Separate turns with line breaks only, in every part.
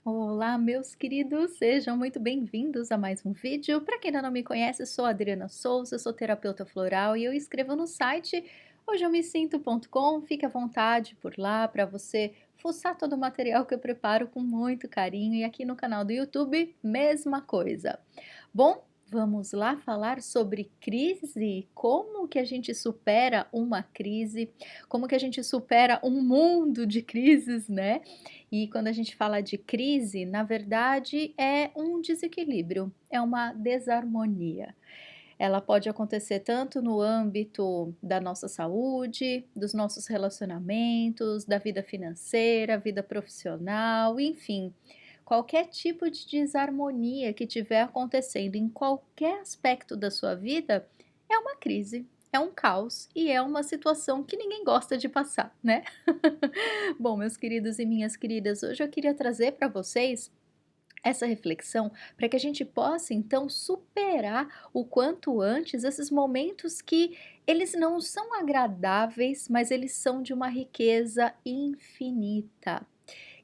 Olá, meus queridos, sejam muito bem-vindos a mais um vídeo. Para quem ainda não me conhece, sou a Adriana Souza, sou terapeuta floral e eu escrevo no site hojeeumesinto.com. Fique à vontade por lá para você fuçar todo o material que eu preparo com muito carinho e aqui no canal do YouTube, mesma coisa. Bom, vamos lá falar sobre crise, como que a gente supera uma crise, como que a gente supera um mundo de crises, né? E quando a gente fala de crise, na verdade é um desequilíbrio, é uma desarmonia. Ela pode acontecer tanto no âmbito da nossa saúde, dos nossos relacionamentos, da vida financeira, vida profissional, enfim. Qualquer tipo de desarmonia que estiver acontecendo em qualquer aspecto da sua vida é uma crise, é um caos e é uma situação que ninguém gosta de passar, né? Bom, meus queridos e minhas queridas, hoje eu queria trazer para vocês essa reflexão para que a gente possa então superar o quanto antes esses momentos que eles não são agradáveis, mas eles são de uma riqueza infinita.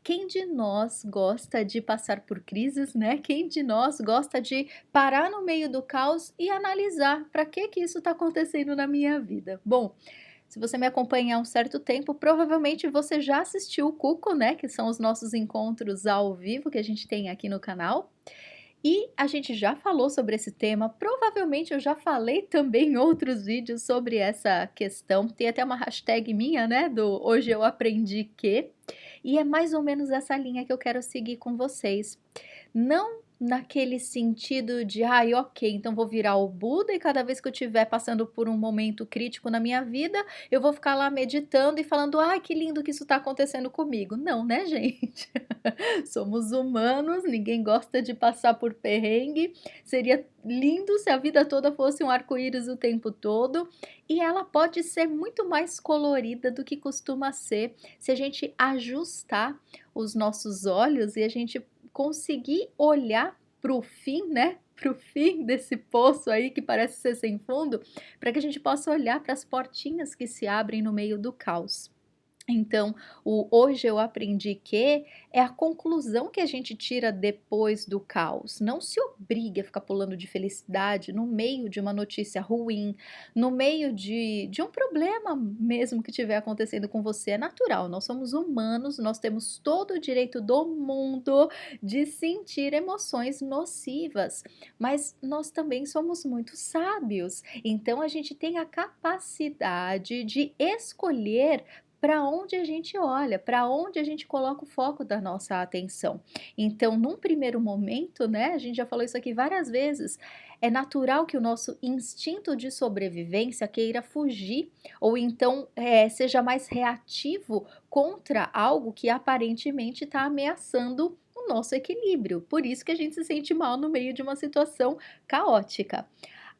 Quem de nós gosta de passar por crises, né? Quem de nós gosta de parar no meio do caos e analisar para que isso está acontecendo na minha vida? Bom, se você me acompanha há um certo tempo, provavelmente você já assistiu o Cuco, né? Que são os nossos encontros ao vivo que a gente tem aqui no canal. E a gente já falou sobre esse tema, provavelmente eu já falei também em outros vídeos sobre essa questão. Tem até uma hashtag minha, né? Do Hoje Eu Aprendi Que. E é mais ou menos essa linha que eu quero seguir com vocês. Não naquele sentido de, ai, ok, então vou virar o Buda e cada vez que eu estiver passando por um momento crítico na minha vida, eu vou ficar lá meditando e falando, ai, que lindo que isso está acontecendo comigo. Não, né, gente? Somos humanos, ninguém gosta de passar por perrengue. Seria lindo se a vida toda fosse um arco-íris o tempo todo. E ela pode ser muito mais colorida do que costuma ser se a gente ajustar os nossos olhos e a gente conseguir olhar para o fim, né? Para o fim desse poço aí que parece ser sem fundo, para que a gente possa olhar para as portinhas que se abrem no meio do caos. Então, o hoje eu aprendi que é a conclusão que a gente tira depois do caos. Não se obrigue a ficar pulando de felicidade no meio de uma notícia ruim, no meio de um problema mesmo que estiver acontecendo com você. É natural, nós somos humanos, nós temos todo o direito do mundo de sentir emoções nocivas, mas nós também somos muito sábios. Então, a gente tem a capacidade de escolher para onde a gente olha, para onde a gente coloca o foco da nossa atenção. Então, num primeiro momento, né, a gente já falou isso aqui várias vezes, é natural que o nosso instinto de sobrevivência queira fugir, ou então seja mais reativo contra algo que aparentemente está ameaçando o nosso equilíbrio. Por isso que a gente se sente mal no meio de uma situação caótica.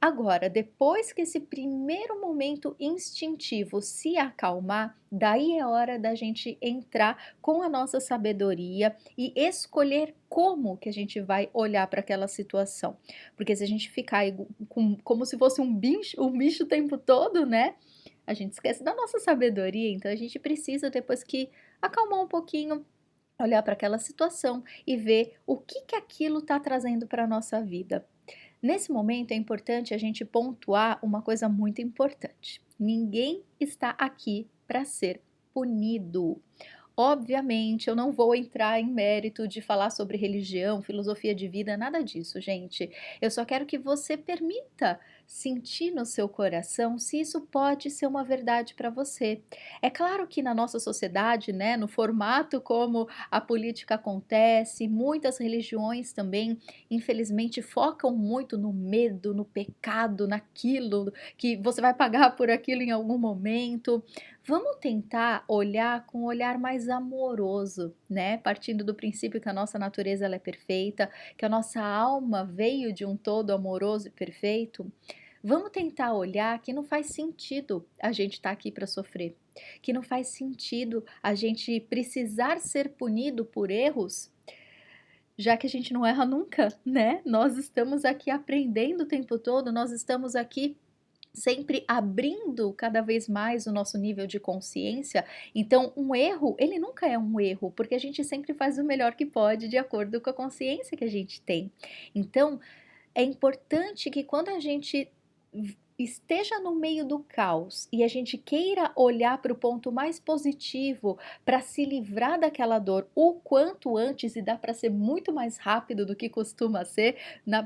Agora, depois que esse primeiro momento instintivo se acalmar, daí é hora da gente entrar com a nossa sabedoria e escolher como que a gente vai olhar para aquela situação. Porque se a gente ficar como se fosse um bicho o tempo todo, né? A gente esquece da nossa sabedoria, então a gente precisa, depois que acalmar um pouquinho, olhar para aquela situação e ver o que que aquilo está trazendo para a nossa vida. Nesse momento é importante a gente pontuar uma coisa muito importante. Ninguém está aqui para ser punido. Obviamente, eu não vou entrar em mérito de falar sobre religião, filosofia de vida, nada disso, gente. Eu só quero que você permita sentir no seu coração se isso pode ser uma verdade para você. É claro que na nossa sociedade, né, no formato como a política acontece, muitas religiões também, infelizmente, focam muito no medo, no pecado, naquilo que você vai pagar por aquilo em algum momento. Vamos tentar olhar com um olhar mais amoroso, né? Partindo do princípio que a nossa natureza ela é perfeita, que a nossa alma veio de um todo amoroso e perfeito. Vamos tentar olhar que não faz sentido a gente estar aqui para sofrer, que não faz sentido a gente precisar ser punido por erros, já que a gente não erra nunca, né? Nós estamos aqui aprendendo o tempo todo, nós estamos aqui sempre abrindo cada vez mais o nosso nível de consciência. Então, um erro, ele nunca é um erro, porque a gente sempre faz o melhor que pode de acordo com a consciência que a gente tem. Então, é importante que quando a gente esteja no meio do caos e a gente queira olhar para o ponto mais positivo para se livrar daquela dor o quanto antes, e dá para ser muito mais rápido do que costuma ser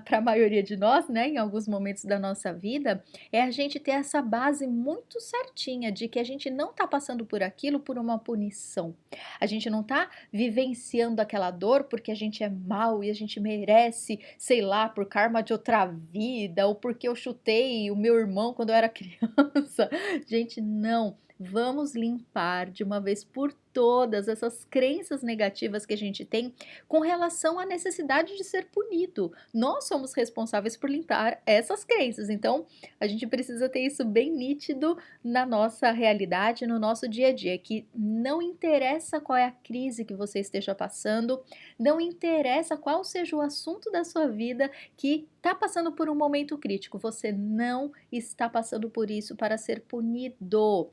para a maioria de nós, né, em alguns momentos da nossa vida, é a gente ter essa base muito certinha de que a gente não está passando por aquilo por uma punição. A gente não está vivenciando aquela dor porque a gente é mal e a gente merece, sei lá, por karma de outra vida ou porque eu chutei o meu irmão quando eu era criança. Gente, não. Vamos limpar de uma vez por todas essas crenças negativas que a gente tem com relação à necessidade de ser punido. Nós somos responsáveis por limpar essas crenças. Então, a gente precisa ter isso bem nítido na nossa realidade, no nosso dia a dia, que não interessa qual é a crise que você esteja passando, não interessa qual seja o assunto da sua vida que está passando por um momento crítico, você não está passando por isso para ser punido.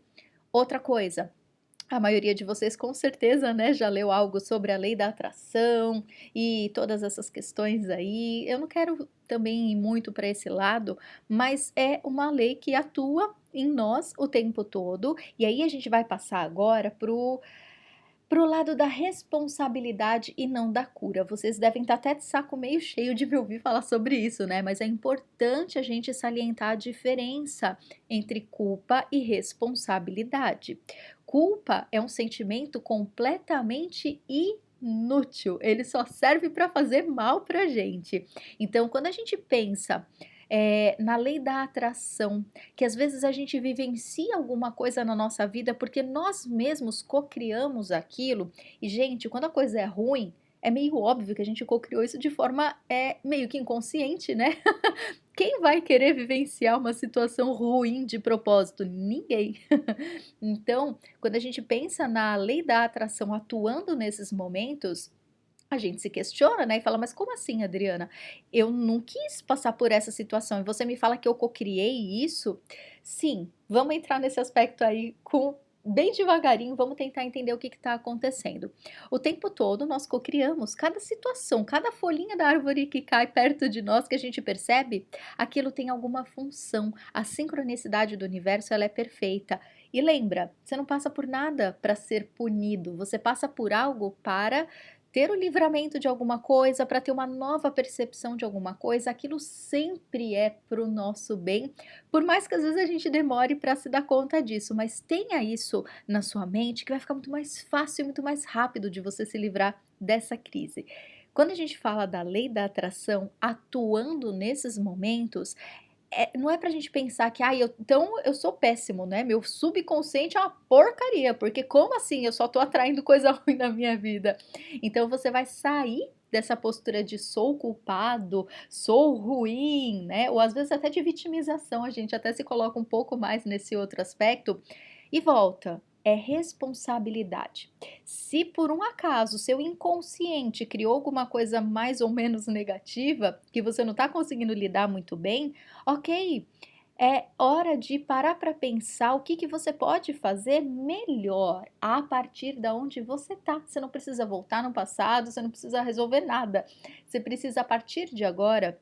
Outra coisa, a maioria de vocês com certeza, né, já leu algo sobre a lei da atração e todas essas questões aí. Eu não quero também ir muito para esse lado, mas é uma lei que atua em nós o tempo todo. E aí a gente vai passar agora pro lado da responsabilidade e não da cura. Vocês devem estar até de saco meio cheio de me ouvir falar sobre isso, né? Mas é importante a gente salientar a diferença entre culpa e responsabilidade. Culpa é um sentimento completamente inútil, ele só serve para fazer mal pra gente. Então, quando a gente pensa na lei da atração, que às vezes a gente vivencia alguma coisa na nossa vida porque nós mesmos cocriamos aquilo. E, gente, quando a coisa é ruim, é meio óbvio que a gente cocriou isso de forma meio que inconsciente, né? Quem vai querer vivenciar uma situação ruim de propósito? Ninguém. Então, quando a gente pensa na lei da atração atuando nesses momentos, a gente se questiona, né, e fala: "Mas como assim, Adriana? Eu não quis passar por essa situação e você me fala que eu cocriei isso?" Sim, vamos entrar nesse aspecto aí com bem devagarinho, vamos tentar entender o que está acontecendo. O tempo todo nós cocriamos cada situação, cada folhinha da árvore que cai perto de nós que a gente percebe, aquilo tem alguma função. A sincronicidade do universo, ela é perfeita. E lembra, você não passa por nada para ser punido, você passa por algo para ter o livramento de alguma coisa, para ter uma nova percepção de alguma coisa. Aquilo sempre é para o nosso bem, por mais que às vezes a gente demore para se dar conta disso, mas tenha isso na sua mente que vai ficar muito mais fácil e muito mais rápido de você se livrar dessa crise. Quando a gente fala da lei da atração atuando nesses momentos, não é pra gente pensar que: "Ai, então eu sou péssimo, né, meu subconsciente é uma porcaria, porque como assim eu só tô atraindo coisa ruim na minha vida?". Então você vai sair dessa postura de sou culpado, sou ruim, né, ou às vezes até de vitimização, a gente até se coloca um pouco mais nesse outro aspecto, e volta, é responsabilidade. Se por um acaso seu inconsciente criou alguma coisa mais ou menos negativa, que você não está conseguindo lidar muito bem, ok, é hora de parar para pensar o que, que você pode fazer melhor a partir da onde você está. Você não precisa voltar no passado, você não precisa resolver nada. Você precisa, a partir de agora,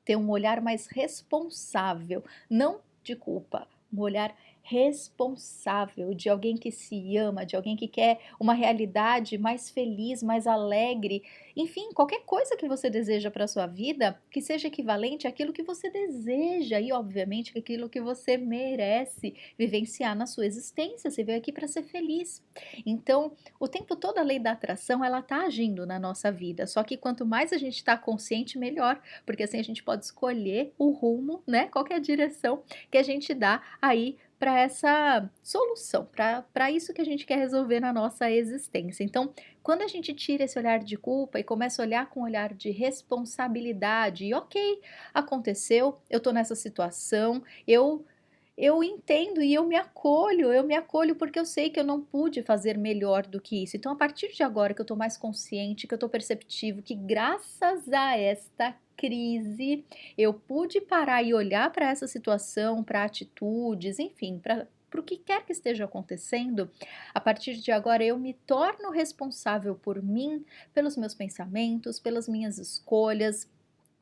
ter um olhar mais responsável, não de culpa, um olhar responsável de alguém que se ama, de alguém que quer uma realidade mais feliz, mais alegre, enfim, qualquer coisa que você deseja para sua vida, que seja equivalente àquilo que você deseja e, obviamente, aquilo que você merece vivenciar na sua existência. Você veio aqui para ser feliz. Então, o tempo todo a lei da atração, ela está agindo na nossa vida, só que quanto mais a gente está consciente, melhor, porque assim a gente pode escolher o rumo, né, qual que é a direção que a gente dá aí para essa solução, para isso que a gente quer resolver na nossa existência. Então, quando a gente tira esse olhar de culpa e começa a olhar com um olhar de responsabilidade, e ok, aconteceu, eu estou nessa situação, eu entendo e eu me acolho porque eu sei que eu não pude fazer melhor do que isso. Então, a partir de agora que eu tô mais consciente, que eu tô perceptivo, que graças a esta crise eu pude parar e olhar para essa situação, para atitudes, enfim, para o que quer que esteja acontecendo, a partir de agora eu me torno responsável por mim, pelos meus pensamentos, pelas minhas escolhas.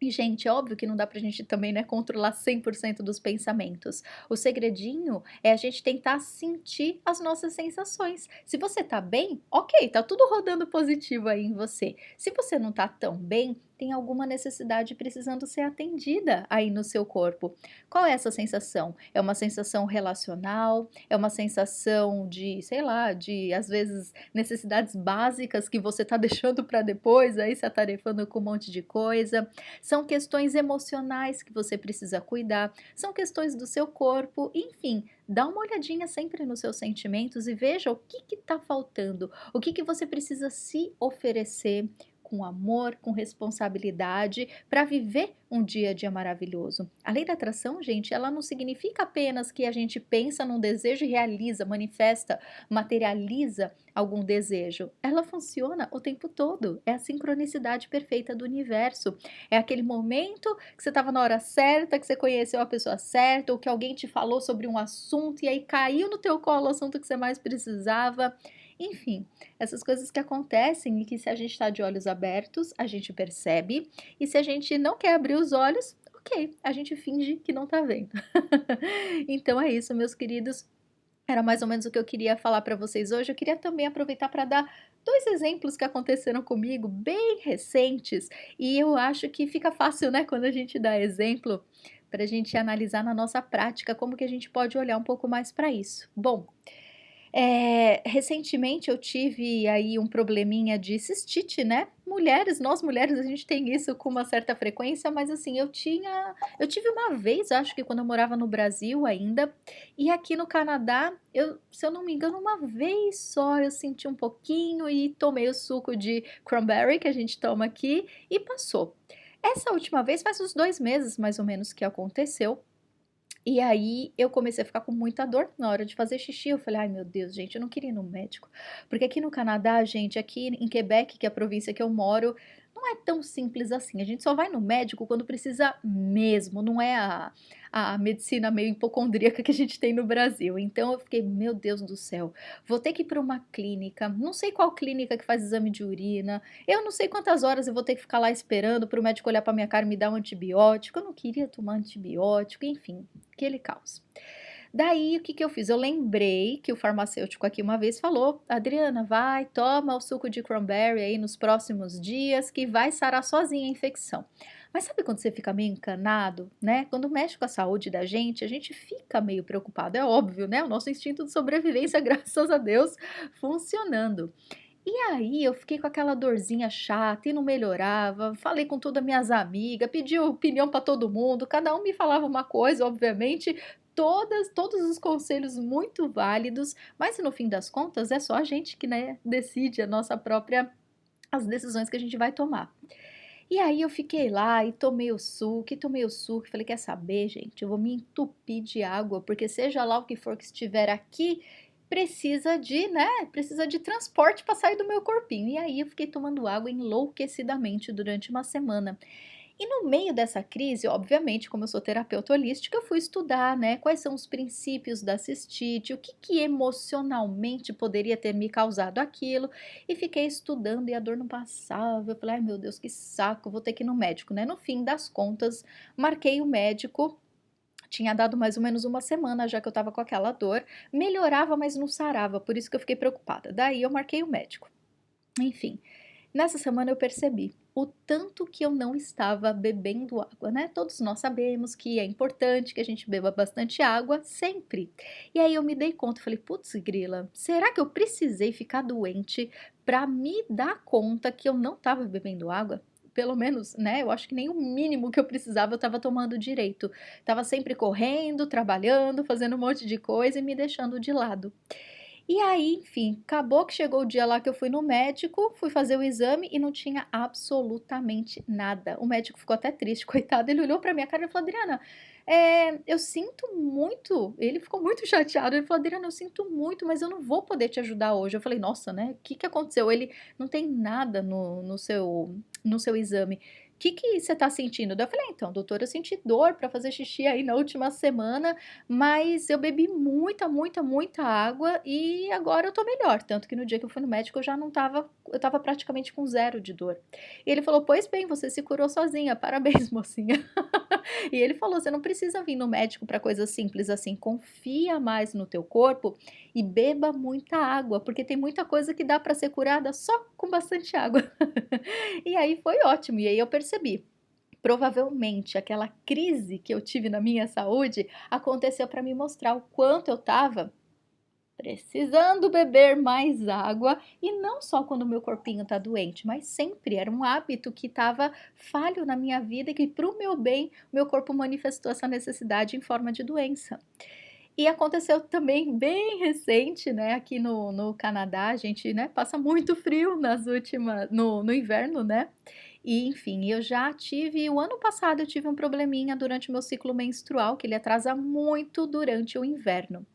E, gente, é óbvio que não dá pra gente também, né, controlar 100% dos pensamentos. O segredinho é a gente tentar sentir as nossas sensações. Se você tá bem, ok, tá tudo rodando positivo aí em você. Se você não tá tão bem, tem alguma necessidade precisando ser atendida aí no seu corpo. Qual é essa sensação? É uma sensação relacional? É uma sensação de, sei lá, de às vezes necessidades básicas que você tá deixando para depois, aí se atarefando com um monte de coisa? São questões emocionais que você precisa cuidar, são questões do seu corpo, enfim, dá uma olhadinha sempre nos seus sentimentos e veja o que está faltando, o que você precisa se oferecer com amor, com responsabilidade, para viver um dia a dia maravilhoso. A lei da atração, gente, ela não significa apenas que a gente pensa num desejo e realiza, manifesta, materializa algum desejo. Ela funciona o tempo todo. É a sincronicidade perfeita do universo. É aquele momento que você estava na hora certa, que você conheceu a pessoa certa, ou que alguém te falou sobre um assunto e aí caiu no teu colo o assunto que você mais precisava. Enfim, essas coisas que acontecem e que se a gente está de olhos abertos, a gente percebe, e se a gente não quer abrir os olhos, ok, a gente finge que não tá vendo. Então é isso, meus queridos. Era mais ou menos o que eu queria falar para vocês hoje. Eu queria também aproveitar para dar 2 exemplos que aconteceram comigo, bem recentes, e eu acho que fica fácil, né, quando a gente dá exemplo, para a gente analisar na nossa prática como que a gente pode olhar um pouco mais para isso. Bom, recentemente eu tive aí um probleminha de cistite, né. Nós mulheres, a gente tem isso com uma certa frequência, mas assim, eu tive uma vez, acho que quando eu morava no Brasil ainda, e aqui no Canadá, se eu não me engano, uma vez só eu senti um pouquinho e tomei o suco de cranberry que a gente toma aqui e passou. Essa última vez faz uns 2 meses mais ou menos que aconteceu, e aí eu comecei a ficar com muita dor na hora de fazer xixi, eu falei: "Ai meu Deus gente, eu não queria ir no médico", porque aqui no Canadá gente, aqui em Quebec, que é a província que eu moro, não é tão simples assim, a gente só vai no médico quando precisa mesmo, não é a medicina meio hipocondríaca que a gente tem no Brasil, então eu fiquei: "Meu Deus do céu, vou ter que ir para uma clínica, não sei qual clínica que faz exame de urina, eu não sei quantas horas eu vou ter que ficar lá esperando para o médico olhar para minha cara e me dar um antibiótico", eu não queria tomar antibiótico, enfim, aquele caos. Daí, o que que eu fiz? Eu lembrei que o farmacêutico aqui uma vez falou: "Adriana, vai, toma o suco de cranberry aí nos próximos dias que vai sarar sozinha a infecção". Mas sabe quando você fica meio encanado, né? Quando mexe com a saúde da gente, a gente fica meio preocupado, é óbvio, né? O nosso instinto de sobrevivência, graças a Deus, funcionando. E aí eu fiquei com aquela dorzinha chata e não melhorava, falei com todas minhas amigas, pedi opinião para todo mundo, cada um me falava uma coisa, obviamente, todos os conselhos muito válidos, mas no fim das contas é só a gente que, né, decide a nossa própria as decisões que a gente vai tomar. E aí eu fiquei lá e tomei o suco, e falei: "Quer saber, gente, eu vou me entupir de água, porque seja lá o que for que estiver aqui, precisa de, né, precisa de transporte para sair do meu corpinho". E aí eu fiquei tomando água enlouquecidamente durante uma semana. E no meio dessa crise, obviamente, como eu sou terapeuta holística, eu fui estudar, né, quais são os princípios da cistite, o que que emocionalmente poderia ter me causado aquilo, e fiquei estudando e a dor não passava. Eu falei: "Ai, meu Deus, que saco, vou ter que ir no médico", né? No fim das contas, marquei o médico. Tinha dado mais ou menos uma semana já que eu estava com aquela dor, melhorava, mas não sarava, por isso que eu fiquei preocupada. Daí eu marquei o médico. Enfim, nessa semana eu percebi o tanto que eu não estava bebendo água, né? Todos nós sabemos que é importante que a gente beba bastante água sempre. E aí eu me dei conta, eu falei: "Putz, grila, será que eu precisei ficar doente para me dar conta que eu não estava bebendo água?" Pelo menos, né, eu acho que nem o mínimo que eu precisava eu estava tomando direito. Estava sempre correndo, trabalhando, fazendo um monte de coisa e me deixando de lado. E aí, enfim, acabou que chegou o dia lá que eu fui no médico, fui fazer o exame e não tinha absolutamente nada. O médico ficou até triste, coitado, ele olhou pra minha cara e falou: "Adriana, eu sinto muito", ele ficou muito chateado, ele falou: "Adriana, eu sinto muito, mas eu não vou poder te ajudar hoje". Eu falei: "Nossa, né, o que que aconteceu?". Ele: "Não tem nada no seu exame. O que que você tá sentindo?". Daí eu falei: "Então, doutor, eu senti dor pra fazer xixi aí na última semana, mas eu bebi muita, muita, muita água e agora eu tô melhor", tanto que no dia que eu fui no médico eu estava praticamente com zero de dor. E ele falou: "Pois bem, você se curou sozinha, parabéns mocinha". E ele falou: "Você não precisa vir no médico para coisas simples assim, confia mais no teu corpo e beba muita água, porque tem muita coisa que dá para ser curada só com bastante água". E aí foi ótimo, e aí eu percebi, provavelmente aquela crise que eu tive na minha saúde aconteceu para me mostrar o quanto eu estava precisando beber mais água, e não só quando o meu corpinho está doente, mas sempre era um hábito que estava falho na minha vida e que, para o meu bem, o meu corpo manifestou essa necessidade em forma de doença. E aconteceu também bem recente, né, aqui no Canadá, a gente, né, passa muito frio no inverno, né, e enfim, eu já tive o ano passado eu tive um probleminha durante o meu ciclo menstrual, que ele atrasa muito durante o inverno.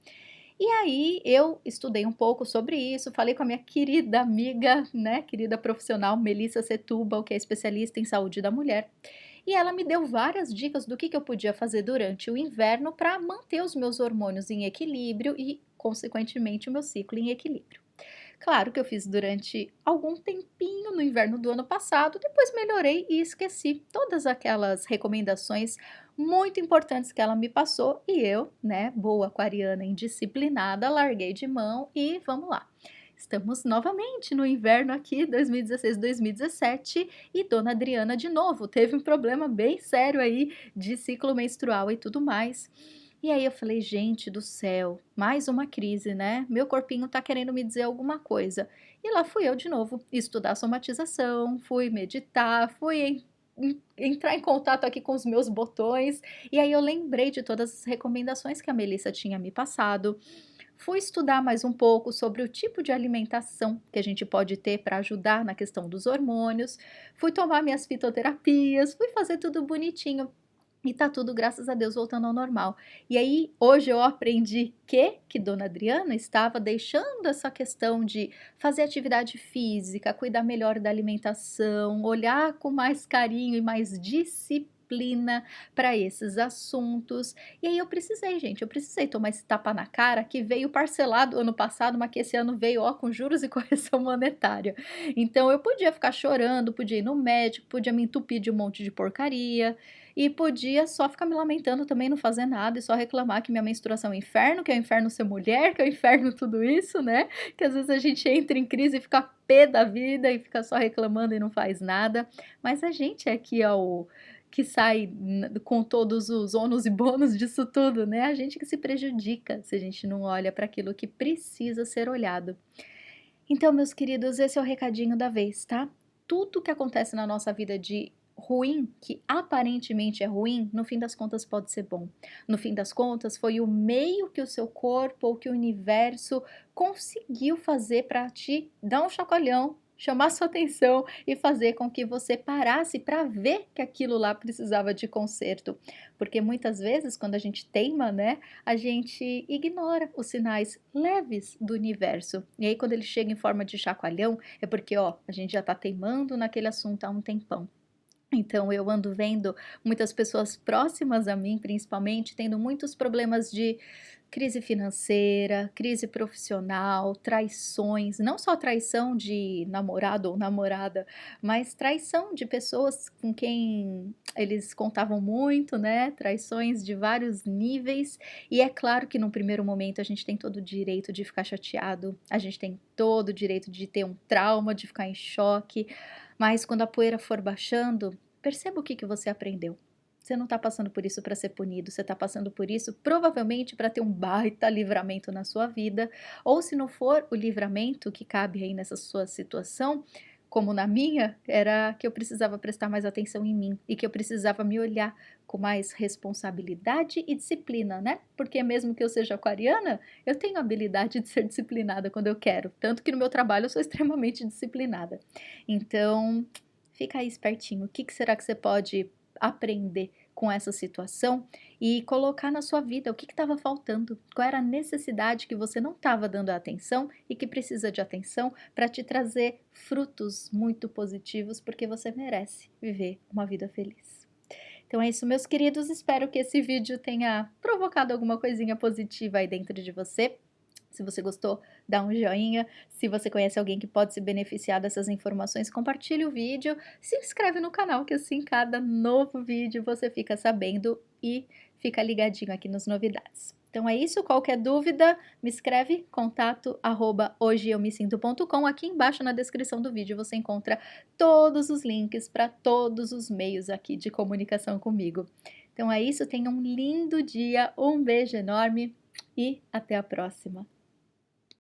E aí eu estudei um pouco sobre isso, falei com a minha querida amiga, né, querida profissional Melissa Setúbal, que é especialista em saúde da mulher, e ela me deu várias dicas do que eu podia fazer durante o inverno para manter os meus hormônios em equilíbrio e, consequentemente, o meu ciclo em equilíbrio. Claro que eu fiz durante algum tempinho no inverno do ano passado, depois melhorei e esqueci todas aquelas recomendações muito importantes que ela me passou e eu, né, boa aquariana indisciplinada, larguei de mão e vamos lá. Estamos novamente no inverno aqui, 2016-2017, e Dona Adriana de novo teve um problema bem sério aí de ciclo menstrual e tudo mais. E aí eu falei: "Gente do céu, mais uma crise, né, meu corpinho tá querendo me dizer alguma coisa". E lá fui eu de novo, estudar somatização, fui meditar, fui entrar em contato aqui com os meus botões, e aí eu lembrei de todas as recomendações que a Melissa tinha me passado. Fui estudar mais um pouco sobre o tipo de alimentação que a gente pode ter para ajudar na questão dos hormônios, fui tomar minhas fitoterapias, fui fazer tudo bonitinho. E tá tudo, graças a Deus, voltando ao normal. E aí, hoje eu aprendi que Dona Adriana estava deixando essa questão de fazer atividade física, cuidar melhor da alimentação, olhar com mais carinho e mais disciplina para esses assuntos. E aí eu precisei, gente, eu precisei tomar esse tapa na cara que veio parcelado ano passado, mas que esse ano veio, ó, com juros e correção monetária. Então eu podia ficar chorando, podia ir no médico, podia me entupir de um monte de porcaria, e podia só ficar me lamentando também, não fazer nada e só reclamar que minha menstruação é um inferno, que é um inferno ser mulher, que é um inferno tudo isso, né? Que às vezes a gente entra em crise e fica pé da vida e fica só reclamando e não faz nada. Mas a gente é que é o que sai com todos os ônus e bônus disso tudo, né? A gente que se prejudica se a gente não olha para aquilo que precisa ser olhado. Então, meus queridos, esse é o recadinho da vez, tá? Tudo que acontece na nossa vida de ruim, que aparentemente é ruim, no fim das contas pode ser bom. No fim das contas, foi o meio que o seu corpo ou que o universo conseguiu fazer para te dar um chacoalhão, chamar sua atenção e fazer com que você parasse para ver que aquilo lá precisava de conserto. Porque muitas vezes, quando a gente teima, né, a gente ignora os sinais leves do universo. E aí, quando ele chega em forma de chacoalhão, é porque, ó, a gente já está teimando naquele assunto há um tempão. Então, eu ando vendo muitas pessoas próximas a mim, principalmente, tendo muitos problemas de crise financeira, crise profissional, traições, não só traição de namorado ou namorada, mas traição de pessoas com quem eles contavam muito, né? Traições de vários níveis. E é claro que num primeiro momento a gente tem todo o direito de ficar chateado, a gente tem todo o direito de ter um trauma, de ficar em choque, mas quando a poeira for baixando, perceba o que você aprendeu. Você não está passando por isso para ser punido, você está passando por isso provavelmente para ter um baita livramento na sua vida, ou se não for o livramento que cabe aí nessa sua situação, como na minha, era que eu precisava prestar mais atenção em mim e que eu precisava me olhar com mais responsabilidade e disciplina, né? Porque mesmo que eu seja aquariana, eu tenho a habilidade de ser disciplinada quando eu quero, tanto que no meu trabalho eu sou extremamente disciplinada. Então, fica aí espertinho. O que será que você pode aprender com essa situação e colocar na sua vida o que estava faltando, qual era a necessidade que você não estava dando atenção e que precisa de atenção para te trazer frutos muito positivos, porque você merece viver uma vida feliz. Então é isso, meus queridos, espero que esse vídeo tenha provocado alguma coisinha positiva aí dentro de você. Se você gostou, dá um joinha. Se você conhece alguém que pode se beneficiar dessas informações, compartilhe o vídeo. Se inscreve no canal, que assim cada novo vídeo você fica sabendo e fica ligadinho aqui nas novidades. Então é isso, qualquer dúvida, me escreve contato@hojeeumesinto.com. Aqui embaixo na descrição do vídeo você encontra todos os links para todos os meios aqui de comunicação comigo. Então é isso, tenha um lindo dia, um beijo enorme e até a próxima!